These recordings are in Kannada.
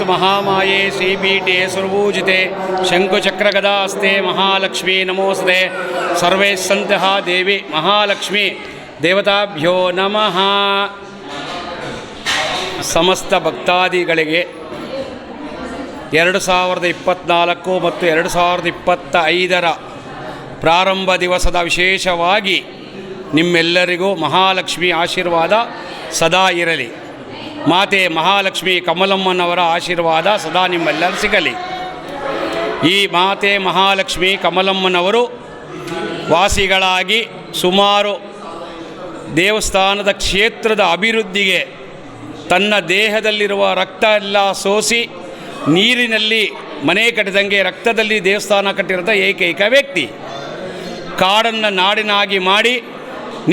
महामाये श्रीपीठे सुरभूजिते शङ्कुचक्रगदास्ते महालक्ष्मी नमोस्ते सर्वे सन्तः देवी महालक्ष्मी देवताभ्यो नमः। ಸಮಸ್ತ ಭಕ್ತಾದಿಗಳಿಗೆ 2024 ಮತ್ತು 2025 ಪ್ರಾರಂಭ ದಿವಸದ ವಿಶೇಷವಾಗಿ ನಿಮ್ಮೆಲ್ಲರಿಗೂ ಮಹಾಲಕ್ಷ್ಮಿ ಆಶೀರ್ವಾದ ಸದಾ ಇರಲಿ. ಮಾತೆ ಮಹಾಲಕ್ಷ್ಮಿ ಕಮಲಮ್ಮನವರ ಆಶೀರ್ವಾದ ಸದಾ ನಿಮ್ಮೆಲ್ಲರೂ ಸಿಗಲಿ. ಈ ಮಾತೆ ಮಹಾಲಕ್ಷ್ಮಿ ಕಮಲಮ್ಮನವರು ವಾಸಿಗಳಾಗಿ ಸುಮಾರು ದೇವಸ್ಥಾನದ ಕ್ಷೇತ್ರದ ಅಭಿವೃದ್ಧಿಗೆ ತನ್ನ ದೇಹದಲ್ಲಿರುವ ರಕ್ತ ಎಲ್ಲ ಸೋಸಿ ನೀರಿನಲ್ಲಿ ಮನೆ ಕಟ್ಟಿದಂಗೆ ರಕ್ತದಲ್ಲಿ ದೇವಸ್ಥಾನ ಕಟ್ಟಿರೋದ ಏಕೈಕ ವ್ಯಕ್ತಿ. ಕಾಡನ್ನು ನಾಡಿನಾಗಿ ಮಾಡಿ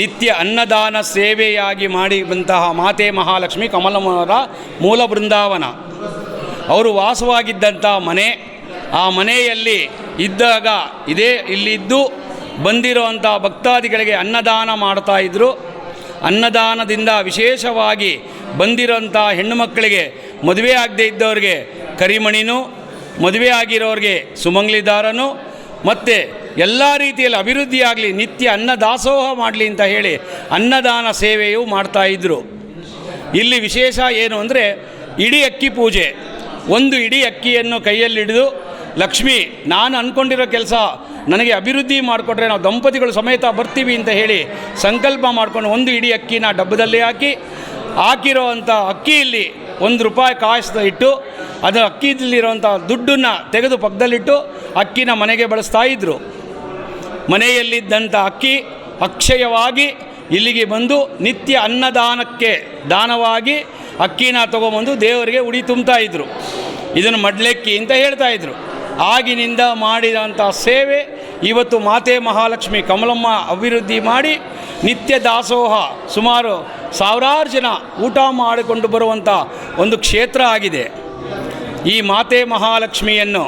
ನಿತ್ಯ ಅನ್ನದಾನ ಸೇವೆಯಾಗಿ ಮಾಡಿದಂತಹ ಮಾತೆ ಮಹಾಲಕ್ಷ್ಮಿ ಕಮಲಮ್ಮನವರ ಮೂಲ ಬೃಂದಾವನ. ಅವರು ವಾಸವಾಗಿದ್ದಂಥ ಮನೆ, ಆ ಮನೆಯಲ್ಲಿ ಇದ್ದಾಗ ಇಲ್ಲಿದ್ದು ಬಂದಿರುವಂಥ ಭಕ್ತಾದಿಗಳಿಗೆ ಅನ್ನದಾನ ಮಾಡ್ತಾಯಿದ್ರು. ಅನ್ನದಾನದಿಂದ ವಿಶೇಷವಾಗಿ ಬಂದಿರೋಂಥ ಹೆಣ್ಣು ಮಕ್ಕಳಿಗೆ ಮದುವೆ ಆಗದೇ ಇದ್ದವ್ರಿಗೆ ಕರಿಮಣಿನೂ, ಮದುವೆ ಆಗಿರೋರಿಗೆ ಸುಮಂಗ್ಲಿದಾರನೂ, ಮತ್ತು ಎಲ್ಲ ರೀತಿಯಲ್ಲಿ ಅಭಿವೃದ್ಧಿಯಾಗಲಿ, ನಿತ್ಯ ಅನ್ನದಾಸೋಹ ಮಾಡಲಿ ಅಂತ ಹೇಳಿ ಅನ್ನದಾನ ಸೇವೆಯೂ ಮಾಡ್ತಾಯಿದ್ರು. ಇಲ್ಲಿ ವಿಶೇಷ ಏನು ಅಂದರೆ ಇಡೀ ಅಕ್ಕಿ ಪೂಜೆ. ಒಂದು ಇಡೀ ಅಕ್ಕಿಯನ್ನು ಕೈಯಲ್ಲಿಡಿದು ಲಕ್ಷ್ಮಿ, ನಾನು ಅಂದ್ಕೊಂಡಿರೋ ಕೆಲಸ ನನಗೆ ಅಭಿವೃದ್ಧಿ ಮಾಡಿಕೊಟ್ರೆ ನಾವು ದಂಪತಿಗಳು ಸಮೇತ ಬರ್ತೀವಿ ಅಂತ ಹೇಳಿ ಸಂಕಲ್ಪ ಮಾಡಿಕೊಂಡು ಒಂದು ಇಡೀ ಅಕ್ಕಿನ ಡಬ್ಬದಲ್ಲಿ ಹಾಕಿರೋ ಅಂಥ ಅಕ್ಕಿಯಲ್ಲಿ ₹1 ಕಾಯಿಸ್ತಾ ಇಟ್ಟು ಅದು ಅಕ್ಕಿಯಲ್ಲಿರೋಂಥ ದುಡ್ಡನ್ನು ತೆಗೆದು ಪಕ್ಕದಲ್ಲಿಟ್ಟು ಅಕ್ಕಿನ ಮನೆಗೆ ಬಳಸ್ತಾಯಿದ್ರು. ಮನೆಯಲ್ಲಿದ್ದಂಥ ಅಕ್ಕಿ ಅಕ್ಷಯವಾಗಿ ಇಲ್ಲಿಗೆ ಬಂದು ನಿತ್ಯ ಅನ್ನದಾನಕ್ಕೆ ದಾನವಾಗಿ ಅಕ್ಕಿನ ತೊಗೊಂಬಂದು ದೇವರಿಗೆ ಉಡಿ ತುಂಬ್ತಾಯಿದ್ರು. ಇದನ್ನು ಮಡ್ಲೆಕ್ಕಿ ಅಂತ ಹೇಳ್ತಾಯಿದ್ರು. ಆಗಿನಿಂದ ಮಾಡಿದಂಥ ಸೇವೆ ಇವತ್ತು ಮಾತೆ ಮಹಾಲಕ್ಷ್ಮಿ ಕಮಲಮ್ಮ ಅಭಿವೃದ್ಧಿ ಮಾಡಿ ನಿತ್ಯ ದಾಸೋಹ ಸುಮಾರು 1000 ಜನ ಊಟ ಮಾಡಿಕೊಂಡು ಬರುವಂಥ ಒಂದು ಕ್ಷೇತ್ರ ಆಗಿದೆ. ಈ ಮಾತೆ ಮಹಾಲಕ್ಷ್ಮಿಯನ್ನು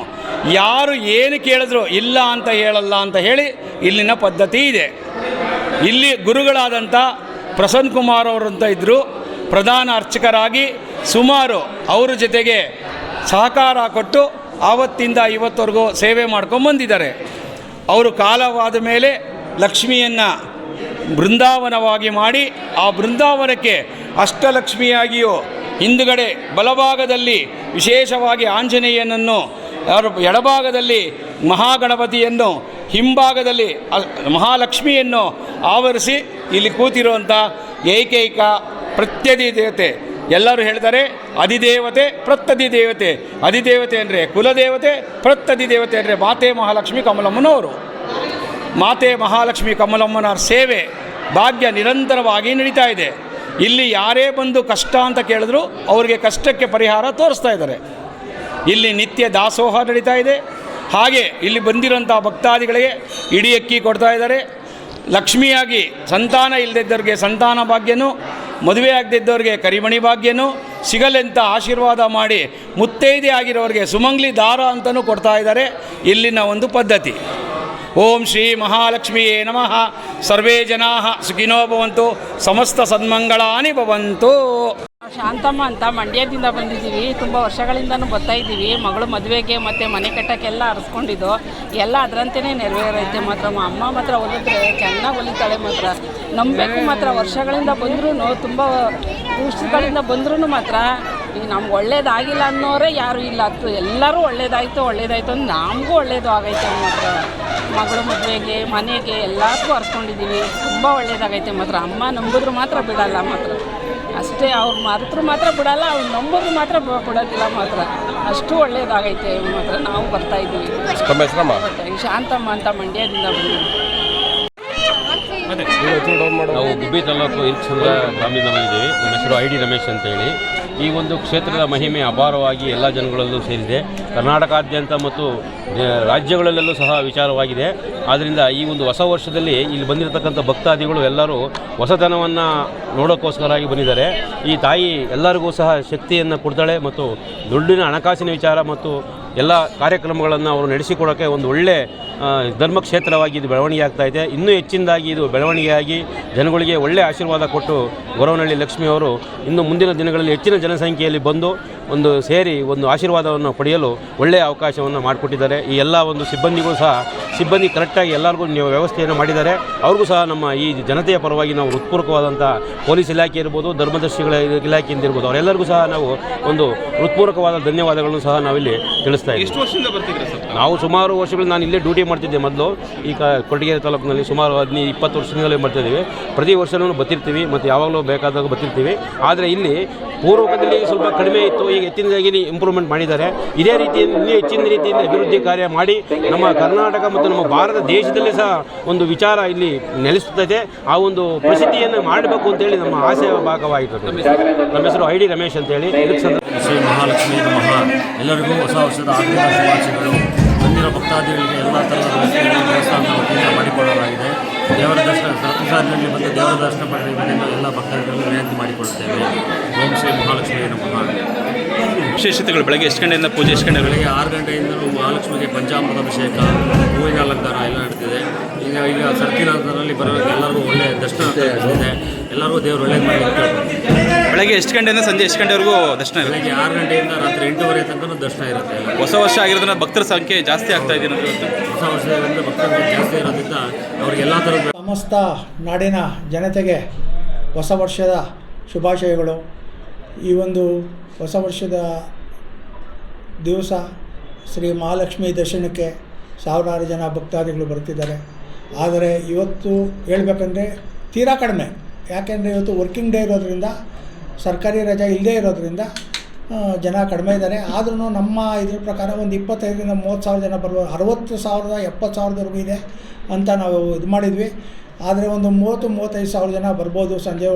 ಯಾರು ಏನು ಕೇಳಿದ್ರು ಇಲ್ಲ ಅಂತ ಹೇಳಲ್ಲ ಅಂತ ಹೇಳಿ ಇಲ್ಲಿನ ಪದ್ಧತಿ ಇದೆ. ಇಲ್ಲಿ ಗುರುಗಳಾದಂಥ ಪ್ರಸನ್ನ ಕುಮಾರ್ ಅವರಂತ ಇದ್ದರು, ಪ್ರಧಾನ ಅರ್ಚಕರಾಗಿ ಸುಮಾರು ಅವರ ಜೊತೆಗೆ ಸಹಕಾರ ಕೊಟ್ಟು ಆವತ್ತಿಂದ ಇವತ್ತವರೆಗೂ ಸೇವೆ ಮಾಡ್ಕೊಂಬಂದಿದ್ದಾರೆ. ಅವರು ಕಾಲವಾದ ಮೇಲೆ ಲಕ್ಷ್ಮಿಯನ್ನು ಬೃಂದಾವನವಾಗಿ ಮಾಡಿ ಆ ಬೃಂದಾವನಕ್ಕೆ ಅಷ್ಟಲಕ್ಷ್ಮಿಯಾಗಿಯೂ ಹಿಂದುಗಡೆ ಬಲಭಾಗದಲ್ಲಿ ವಿಶೇಷವಾಗಿ ಆಂಜನೇಯನನ್ನು, ಎಡಭಾಗದಲ್ಲಿ ಮಹಾಗಣಪತಿಯನ್ನು, ಹಿಂಭಾಗದಲ್ಲಿ ಮಹಾಲಕ್ಷ್ಮಿಯನ್ನು ಆವರಿಸಿ ಇಲ್ಲಿ ಕೂತಿರುವಂಥ ಏಕೈಕ ಪ್ರತ್ಯಧಿ ದೇವತೆ. ಎಲ್ಲರೂ ಹೇಳ್ತಾರೆ ಅಧಿದೇವತೆ ಪ್ರತ್ಯಧಿ ದೇವತೆ. ಅಧಿದೇವತೆ ಅಂದರೆ ಕುಲದೇವತೆ, ಪ್ರತ್ಯಧಿ ದೇವತೆ ಅಂದರೆ ಮಾತೆ ಮಹಾಲಕ್ಷ್ಮಿ ಕಮಲಮ್ಮನವರು. ಮಾತೆ ಮಹಾಲಕ್ಷ್ಮಿ ಕಮಲಮ್ಮನ ಸೇವೆ ಭಾಗ್ಯ ನಿರಂತರವಾಗಿ ನಡೀತಾ ಇದೆ. ಇಲ್ಲಿ ಯಾರೇ ಬಂದು ಕಷ್ಟ ಅಂತ ಕೇಳಿದ್ರು ಅವರಿಗೆ ಕಷ್ಟಕ್ಕೆ ಪರಿಹಾರ ತೋರಿಸ್ತಾ ಇದ್ದಾರೆ. ಇಲ್ಲಿ ನಿತ್ಯ ದಾಸೋಹ ನಡೀತಾ ಇದೆ. ಹಾಗೆ ಇಲ್ಲಿ ಬಂದಿರೋಂಥ ಭಕ್ತಾದಿಗಳಿಗೆ ಇಡೀ ಅಕ್ಕಿ ಕೊಡ್ತಾ ಇದ್ದಾರೆ. ಲಕ್ಷ್ಮಿಯಾಗಿ ಸಂತಾನ ಇಲ್ಲದಿದ್ದವ್ರಿಗೆ ಸಂತಾನ ಭಾಗ್ಯನೂ, ಮದುವೆ ಆಗದಿದ್ದವ್ರಿಗೆ ಕರಿಮಣಿ ಭಾಗ್ಯನೂ ಸಿಗಲೆಂತ ಆಶೀರ್ವಾದ ಮಾಡಿ ಮುತ್ತೈದೆ ಆಗಿರೋರಿಗೆ ಸುಮಂಗ್ಲಿ ದಾರ ಅಂತಲೂ ಕೊಡ್ತಾ ಇದ್ದಾರೆ. ಇಲ್ಲಿನ ಒಂದು ಪದ್ಧತಿ. ಓಂ ಶ್ರೀ ಮಹಾಲಕ್ಷ್ಮಿಯೇ ನಮಃ. ಸರ್ವೇ ಜನಾ ಸುಖಿನೋ ಭವಂತು, ಸಮಸ್ತ ಸನ್ಮಂಗಳಾನಿ ಭವಂತು. ಶಾಂತಮ್ಮ ಅಂತ ಮಂಡ್ಯದಿಂದ ಬಂದಿದ್ದೀವಿ. ತುಂಬ ವರ್ಷಗಳಿಂದನೂ ಬರ್ತಾಯಿದ್ದೀವಿ. ಮಗಳು ಮದುವೆಗೆ ಮತ್ತು ಮನೆ ಕಟ್ಟೋಕ್ಕೆಲ್ಲ ಅರ್ಸ್ಕೊಂಡಿದ್ದು ಎಲ್ಲ ಅದರಂತೆಯೇ ನೆರವೇರೈತೆ. ಮಾತ್ರ ಅಮ್ಮ ಮಾತ್ರ ಹೊಲಿದ್ರೆ ಚೆನ್ನಾಗಿ ಹೊಲಿತಾಳೆ. ಮಾತ್ರ ನಂಬಬೇಕು. ಮಾತ್ರ ವರ್ಷಗಳಿಂದ ಬಂದ್ರೂ, ತುಂಬ ವರ್ಷಗಳಿಂದ ಬಂದ್ರೂ ಮಾತ್ರ ಈಗ ನಮ್ಗೆ ಒಳ್ಳೇದಾಗಿಲ್ಲ ಅನ್ನೋರೇ ಯಾರೂ ಇಲ್ಲ. ಎಲ್ಲರೂ ಒಳ್ಳೇದಾಯಿತು ಅಂತ ನಮಗೂ ಒಳ್ಳೇದು ಆಗೈತೆ. ಮಾತ್ರ ಮಗಳು ಮದುವೆಗೆ ಮನೆಗೆ ಎಲ್ಲದಕ್ಕೂ ಅರ್ಸ್ಕೊಂಡಿದ್ದೀವಿ. ತುಂಬ ಒಳ್ಳೇದಾಗೈತೆ. ಮಾತ್ರ ಅಮ್ಮ ನಂಬಿದ್ರು ಮಾತ್ರ ಬಿಡಲ್ಲ. ಮಾತ್ರ ಅಷ್ಟೇ, ಅವ್ರು ಮರೆತರು ಮಾತ್ರ ಬಿಡಲ್ಲ, ಅವ್ರು ನಂಬೋದು ಮಾತ್ರ ಬಿಡೋದಿಲ್ಲ. ಮಾತ್ರ ಅಷ್ಟು ಒಳ್ಳೇದಾಗೈತೆ. ಮಾತ್ರ ನಾವು ಬರ್ತಾಯಿದ್ದೀವಿ. ಶಾಂತಮ್ಮ ಅಂತ ಮಂಡ್ಯದಿಂದ ಬಂದಿದ್ದೀವಿ. ನಾವು ಗುಬ್ಬಿ ತಾಲೂಕು ಹಿರಿಚಂದ್ರ ಗ್ರಾಮದಿಂದ ಬಂದಿದ್ದೀವಿ. ನನ್ನ ಹೆಸರು ID ರಮೇಶ್ ಅಂತ ಹೇಳಿ. ಈ ಒಂದು ಕ್ಷೇತ್ರದ ಮಹಿಮೆ ಅಪಾರವಾಗಿ ಎಲ್ಲ ಜನಗಳಲ್ಲೂ ಸೇರಿದೆ. ಕರ್ನಾಟಕಾದ್ಯಂತ ಮತ್ತು ರಾಜ್ಯಗಳಲ್ಲೂ ಸಹ ವಿಚಾರವಾಗಿದೆ. ಆದ್ದರಿಂದ ಈ ಒಂದು ಹೊಸ ವರ್ಷದಲ್ಲಿ ಇಲ್ಲಿ ಬಂದಿರತಕ್ಕಂಥ ಭಕ್ತಾದಿಗಳು ಎಲ್ಲರೂ ಹೊಸತನವನ್ನು ನೋಡೋಕ್ಕೋಸ್ಕರವಾಗಿ ಬಂದಿದ್ದಾರೆ. ಈ ತಾಯಿ ಎಲ್ಲರಿಗೂ ಸಹ ಶಕ್ತಿಯನ್ನು ಕೊಡ್ತಾಳೆ ಮತ್ತು ದುಡ್ಡಿನ ಹಣಕಾಸಿನ ವಿಚಾರ ಮತ್ತು ಎಲ್ಲ ಕಾರ್ಯಕ್ರಮಗಳನ್ನು ಅವರು ನಡೆಸಿಕೊಡೋಕ್ಕೆ ಒಂದು ಒಳ್ಳೆ ಧರ್ಮಕ್ಷೇತ್ರವಾಗಿ ಇದು ಬೆಳವಣಿಗೆ ಆಗ್ತಾಯಿದೆ. ಇನ್ನೂ ಹೆಚ್ಚಿನದಾಗಿ ಇದು ಬೆಳವಣಿಗೆಯಾಗಿ ಜನಗಳಿಗೆ ಒಳ್ಳೆಯ ಆಶೀರ್ವಾದ ಕೊಟ್ಟು ಗೊರವನಹಳ್ಳಿ ಲಕ್ಷ್ಮಿ ಅವರು ಇನ್ನು ಮುಂದಿನ ದಿನಗಳಲ್ಲಿ ಹೆಚ್ಚಿನ ಜನಸಂಖ್ಯೆಯಲ್ಲಿ ಬಂದು ಒಂದು ಸೇರಿ ಒಂದು ಆಶೀರ್ವಾದವನ್ನು ಪಡೆಯಲು ಒಳ್ಳೆಯ ಅವಕಾಶವನ್ನು ಮಾಡಿಕೊಟ್ಟಿದ್ದಾರೆ. ಈ ಎಲ್ಲ ಒಂದು ಸಿಬ್ಬಂದಿಗೂ ಸಹ ಸಿಬ್ಬಂದಿ ಕರೆಕ್ಟಾಗಿ ಎಲ್ಲರಿಗೂ ನೀವು ವ್ಯವಸ್ಥೆಯನ್ನು ಮಾಡಿದ್ದಾರೆ. ಅವ್ರಿಗೂ ಸಹ ನಮ್ಮ ಈ ಜನತೆಯ ಪರವಾಗಿ ನಾವು ಹೃತ್ಪೂರ್ವಕವಾದಂಥ ಪೊಲೀಸ್ ಇಲಾಖೆ ಇರ್ಬೋದು, ಧರ್ಮದರ್ಶಿಗಳ ಇಲಾಖೆಯಿಂದ ಇರ್ಬೋದು, ಅವರೆಲ್ಲರಿಗೂ ಸಹ ನಾವು ಒಂದು ಹೃತ್ಪೂರ್ವಕವಾದ ಧನ್ಯವಾದಗಳನ್ನು ಸಹ ನಾವಿಲ್ಲಿ ತಿಳಿಸ್ತಾ ಇದ್ದೀವಿ. ಎಷ್ಟು ವರ್ಷದಿಂದ ಬರ್ತಿದ್ದೀರಾ ಸರ್? ನಾವು ಸುಮಾರು ವರ್ಷಗಳು ನಾನು ಇಲ್ಲೇ ಡ್ಯೂಟಿ ಮಾಡ್ತಿದ್ದೆ ಮೊದಲು. ಈಗ ಕೊರಟಗೆರೆ ತಾಲೂಕಿನಲ್ಲಿ ಸುಮಾರು 15-20 ವರ್ಷದಿಂದಲೇ ಬರ್ತಿದ್ದೀವಿ. ಪ್ರತಿ ವರ್ಷವೂ ಬರ್ತಿರ್ತೀವಿ ಮತ್ತು ಯಾವಾಗಲೂ ಬೇಕಾದಾಗ ಬರ್ತಿರ್ತೀವಿ. ಆದರೆ ಇಲ್ಲಿ ಪೂರ್ವಕದಲ್ಲಿ ಸ್ವಲ್ಪ ಕಡಿಮೆ ಇತ್ತು, ಈಗ ಹೆಚ್ಚಿನದಾಗಿ ಇಂಪ್ರೂವ್ಮೆಂಟ್ ಮಾಡಿದ್ದಾರೆ. ಇದೇ ರೀತಿಯಲ್ಲಿ ಇನ್ನೂ ಹೆಚ್ಚಿನ ರೀತಿಯಿಂದ ಅಭಿವೃದ್ಧಿ ಕಾರ್ಯ ಮಾಡಿ ನಮ್ಮ ಕರ್ನಾಟಕ ಮತ್ತು ನಮ್ಮ ಭಾರತ ದೇಶದಲ್ಲಿ ಸಹ ಒಂದು ವಿಚಾರ ಇಲ್ಲಿ ನೆಲೆಸುತ್ತದೆ. ಆ ಒಂದು ಪ್ರಸಿದ್ಧಿಯನ್ನು ಮಾಡಬೇಕು ಅಂತೇಳಿ ನಮ್ಮ ಆಸೆಯ ಭಾಗವಾಯಿತು. ನಮ್ಮ ಹೆಸರು ಐ ಡಿ ರಮೇಶ್ ಅಂತೇಳಿ. ಶ್ರೀ ಮಹಾಲಕ್ಷ್ಮೀ ನಮಃ. ಎಲ್ಲರಿಗೂ ಹೊಸ ವರ್ಷದ ಆರ್ಥಿಕ ಶುಭಾಶಯಗಳು. ಬಂದಿರೋ ಭಕ್ತಾದಿಗಳಿಗೆ ಎಲ್ಲ ಥರದ ವ್ಯವಸ್ಥೆಯನ್ನು ದೇವಸ್ಥಾನದ ವತಿಯಿಂದ ಮಾಡಿಕೊಳ್ಳಲಾಗಿದೆ. ದೇವರ ದರ್ಶನ ಪ್ರತಿ ಸಾಲಿನಲ್ಲಿ ಬಂದು ದೇವರ ದರ್ಶನ ಪಡೆಯುವುದರಿಂದ ಎಲ್ಲ ಭಕ್ತಾದಿಗಳನ್ನು ವಿನಂತಿ ಮಾಡಿಕೊಳ್ಳುತ್ತೇವೆ. ಓಂ ಶ್ರೀ ಮಹಾಲಕ್ಷ್ಮೀ ನಮಃ. ವಿಶೇಷತೆಗಳು ಬೆಳಗ್ಗೆ ಎಷ್ಟು ಗಂಟೆಯಿಂದ ಪೂಜೆ ಎಷ್ಟು ಗಂಟೆ? ಬೆಳಗ್ಗೆ 6 ಗಂಟೆಯಿಂದಲೂ ಮಹಾಲಕ್ಷ್ಮಿಗೆ ಪಂಚಾಮೃತ ಅಭಿಷೇಕ, ಹೂವಿನ ಅಲಂಕಾರ ಎಲ್ಲ ನಡೆದಿದೆ. ಈಗ ಸರ್ಕಿನಾಥರಲ್ಲಿ ಬರೋರಿಗೆ ಎಲ್ಲರಿಗೂ ಒಳ್ಳೆಯ ದರ್ಶನ ಇದೆ. ಎಲ್ಲರಿಗೂ ದೇವರು ಒಳ್ಳೇದು ಮಾಡಿ. ಬೆಳಗ್ಗೆ ಎಷ್ಟು ಗಂಟೆಯಿಂದ ಸಂಜೆ ಎಷ್ಟು ಗಂಟೆವರೆಗೂ ದರ್ಶನ ಇರುತ್ತೆ? ಬೆಳಗ್ಗೆ 6 ಗಂಟೆಯಿಂದ ರಾತ್ರಿ 8:30 ತನಕ ದರ್ಶನ ಇರುತ್ತೆ. ಹೊಸ ವರ್ಷ ಆಗಿರೋದ್ರಿಂದ ಭಕ್ತರ ಸಂಖ್ಯೆ ಜಾಸ್ತಿ ಆಗ್ತಾ ಇದೆ ಅಂತ ಹೊಸ ವರ್ಷದಿಂದ ಭಕ್ತರು ಜಾಸ್ತಿ ಇರೋದ್ರಿಂದ ಅವ್ರಿಗೆ ಎಲ್ಲ ಥರದ ಸಮಸ್ತ ನಾಡಿನ ಜನತೆಗೆ ಹೊಸ ವರ್ಷದ ಶುಭಾಶಯಗಳು. ಈ ಒಂದು ಹೊಸ ವರ್ಷದ ದಿವಸ ಶ್ರೀ ಮಹಾಲಕ್ಷ್ಮಿ ದರ್ಶನಕ್ಕೆ ಸಾವಿರಾರು ಜನ ಭಕ್ತಾದಿಗಳು ಬರ್ತಿದ್ದಾರೆ. ಆದರೆ ಇವತ್ತು ಹೇಳಬೇಕಂದ್ರೆ ತೀರಾ ಕಡಿಮೆ. ಯಾಕೆಂದರೆ ಇವತ್ತು ವರ್ಕಿಂಗ್ ಡೇ ಇರೋದ್ರಿಂದ, ಸರ್ಕಾರಿ ರಜೆ ಇಲ್ಲದೇ ಇರೋದ್ರಿಂದ ಜನ ಕಡಿಮೆ ಇದ್ದಾರೆ. ಆದ್ರೂ ನಮ್ಮ ಇದ್ರ ಪ್ರಕಾರ ಒಂದು 25,000-30,000 ಜನ ಬರ್ಬೋದು. 60,000 70,000ವರೆಗೂ ಇದೆ ಅಂತ ನಾವು ಇದು ಮಾಡಿದ್ವಿ. ಆದರೆ ಒಂದು 30,000-35,000 ಜನ ಬರ್ಬೋದು ಸಂಜೆ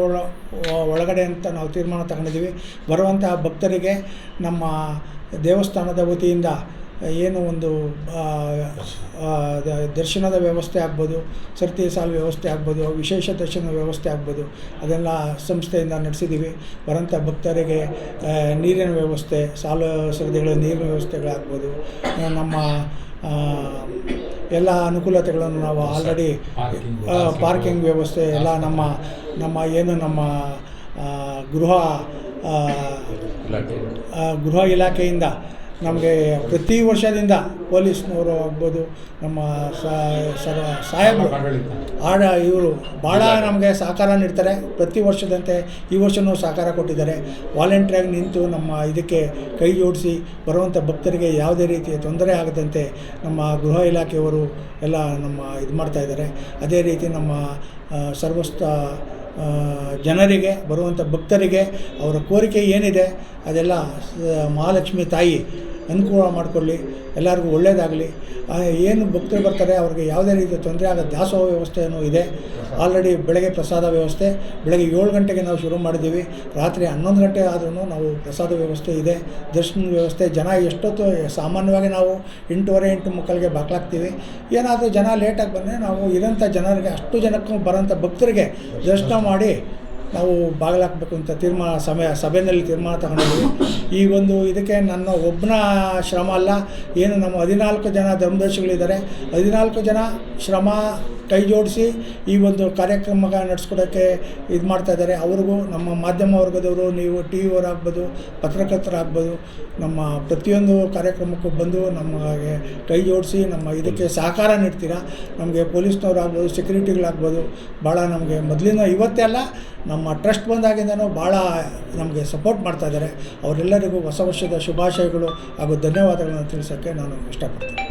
ಒಳಗಡೆ ಅಂತ ನಾವು ತೀರ್ಮಾನ ತಗೊಂಡಿದ್ದೀವಿ. ಬರುವಂಥ ಭಕ್ತರಿಗೆ ನಮ್ಮ ದೇವಸ್ಥಾನದ ವತಿಯಿಂದ ಏನು ಒಂದು ದರ್ಶನದ ವ್ಯವಸ್ಥೆ ಆಗ್ಬೋದು, ಸರತಿ ಸಾಲು ವ್ಯವಸ್ಥೆ ಆಗ್ಬೋದು, ವಿಶೇಷ ದರ್ಶನ ವ್ಯವಸ್ಥೆ ಆಗ್ಬೋದು, ಅದೆಲ್ಲ ಸಂಸ್ಥೆಯಿಂದ ನಡೆಸಿದ್ದೀವಿ. ಬರೋಂಥ ಭಕ್ತರಿಗೆ ನೀರಿನ ವ್ಯವಸ್ಥೆ, ಸಾಲು ಸರದಿಗಳ ನೀರಿನ ವ್ಯವಸ್ಥೆಗಳಾಗ್ಬೋದು, ನಮ್ಮ ಎಲ್ಲ ಅನುಕೂಲತೆಗಳನ್ನು ನಾವು ಆಲ್ರೆಡಿ ಪಾರ್ಕಿಂಗ್ ವ್ಯವಸ್ಥೆ ಎಲ್ಲ ನಮ್ಮ ಏನು ನಮ್ಮ ಗೃಹ ಇಲಾಖೆಯಿಂದ ನಮಗೆ ಪ್ರತಿ ವರ್ಷದಿಂದ ಪೊಲೀಸ್ನವರು ಆಗ್ಬೋದು, ನಮ್ಮ ಸಾಹೇಬರು ಇವರು ಭಾಳ ನಮಗೆ ಸಹಕಾರ ನೀಡ್ತಾರೆ. ಪ್ರತಿ ವರ್ಷದಂತೆ ಈ ವರ್ಷವೂ ಸಹಕಾರ ಕೊಟ್ಟಿದ್ದಾರೆ. ವಾಲಂಟ್ರಿಯಾಗಿ ನಿಂತು ನಮ್ಮ ಇದಕ್ಕೆ ಕೈ ಜೋಡಿಸಿ ಬರುವಂಥ ಭಕ್ತರಿಗೆ ಯಾವುದೇ ರೀತಿಯ ತೊಂದರೆ ಆಗದಂತೆ ನಮ್ಮ ಗೃಹ ಇಲಾಖೆಯವರು ಎಲ್ಲ ನಮ್ಮ ಇದು ಮಾಡ್ತಾಯಿದ್ದಾರೆ. ಅದೇ ರೀತಿ ನಮ್ಮ ಸರ್ವಸ್ಥ ಜನರಿಗೆ, ಬರುವಂಥ ಭಕ್ತರಿಗೆ ಅವರ ಕೋರಿಕೆ ಏನಿದೆ ಅದೆಲ್ಲ ಮಹಾಲಕ್ಷ್ಮಿ ತಾಯಿ ಅನುಕೂಲ ಮಾಡಿಕೊಳ್ಳಿ, ಎಲ್ಲರಿಗೂ ಒಳ್ಳೆಯದಾಗಲಿ. ಏನು ಭಕ್ತರು ಬರ್ತಾರೆ ಅವ್ರಿಗೆ ಯಾವುದೇ ರೀತಿಯ ತೊಂದರೆ ಆಗೋ ದಾಸೋಹ ವ್ಯವಸ್ಥೆಯೂ ಇದೆ. ಆಲ್ರೆಡಿ ಬೆಳಗ್ಗೆ ಪ್ರಸಾದ ವ್ಯವಸ್ಥೆ ಬೆಳಗ್ಗೆ 7 ಗಂಟೆಗೆ ನಾವು ಶುರು ಮಾಡಿದ್ದೀವಿ. ರಾತ್ರಿ 11 ಗಂಟೆ ಆದ್ರೂ ನಾವು ಪ್ರಸಾದ ವ್ಯವಸ್ಥೆ ಇದೆ, ದರ್ಶನ ವ್ಯವಸ್ಥೆ. ಜನ ಎಷ್ಟೊತ್ತು ಸಾಮಾನ್ಯವಾಗಿ ನಾವು 8:30-8:45 ಬಾಗ್ಲಾಗ್ತೀವಿ. ಏನಾದರೂ ಜನ ಲೇಟಾಗಿ ಬಂದರೆ ನಾವು ಇರೋಂಥ ಜನರಿಗೆ, ಅಷ್ಟು ಜನಕ್ಕೂ ಬರೋಂಥ ಭಕ್ತರಿಗೆ ದರ್ಶನ ಮಾಡಿ ನಾವು ಬಾಗಿಲಾಕಬೇಕು ಅಂತ ಸಭೆಯಲ್ಲಿ ತೀರ್ಮಾನ ತಗೊಂಡಿದ್ದೀವಿ. ಈ ಒಂದು ಇದಕ್ಕೆ ನನ್ನ ಒಬ್ಬನ ಶ್ರಮ ಅಲ್ಲ, ಏನು ನಮ್ಮ 14 ಜನ ಧರ್ಮದರ್ಶಿಗಳಿದ್ದಾರೆ. 14 ಜನ ಶ್ರಮ ಕೈ ಜೋಡಿಸಿ ಈ ಒಂದು ಕಾರ್ಯಕ್ರಮ ನಡೆಸ್ಕೊಡೋಕ್ಕೆ ಇದು ಮಾಡ್ತಾಯಿದ್ದಾರೆ. ಅವ್ರಿಗೂ ನಮ್ಮ ಮಾಧ್ಯಮ ವರ್ಗದವರು, ನೀವು ಟಿ ವಿಯವರಾಗ್ಬೋದು, ಪತ್ರಕರ್ತರಾಗ್ಬೋದು, ನಮ್ಮ ಪ್ರತಿಯೊಂದು ಕಾರ್ಯಕ್ರಮಕ್ಕೂ ಬಂದು ನಮಗೆ ಕೈ ಜೋಡಿಸಿ ನಮ್ಮ ಇದಕ್ಕೆ ಸಹಕಾರ ನೀಡ್ತೀರಾ. ನಮಗೆ ಪೊಲೀಸ್ನವರಾಗ್ಬೋದು, ಸೆಕ್ಯೂರಿಟಿಗಳಾಗ್ಬೋದು, ಭಾಳ ನಮಗೆ ಮೊದಲಿನ ಇವತ್ತೇ ಅಲ್ಲ, ನಮ್ಮ ಟ್ರಸ್ಟ್ ಬಂದಾಗಿಂದನೂ ಭಾಳ ನಮಗೆ ಸಪೋರ್ಟ್ ಮಾಡ್ತಾಯಿದ್ದಾರೆ. ಅವರೆಲ್ಲರಿಗೂ ಹೊಸ ವರ್ಷದ ಶುಭಾಶಯಗಳು ಹಾಗೂ ಧನ್ಯವಾದಗಳನ್ನು ತಿಳಿಸೋಕ್ಕೆ ನಾನು ಇಷ್ಟಪಡ್ತೀನಿ.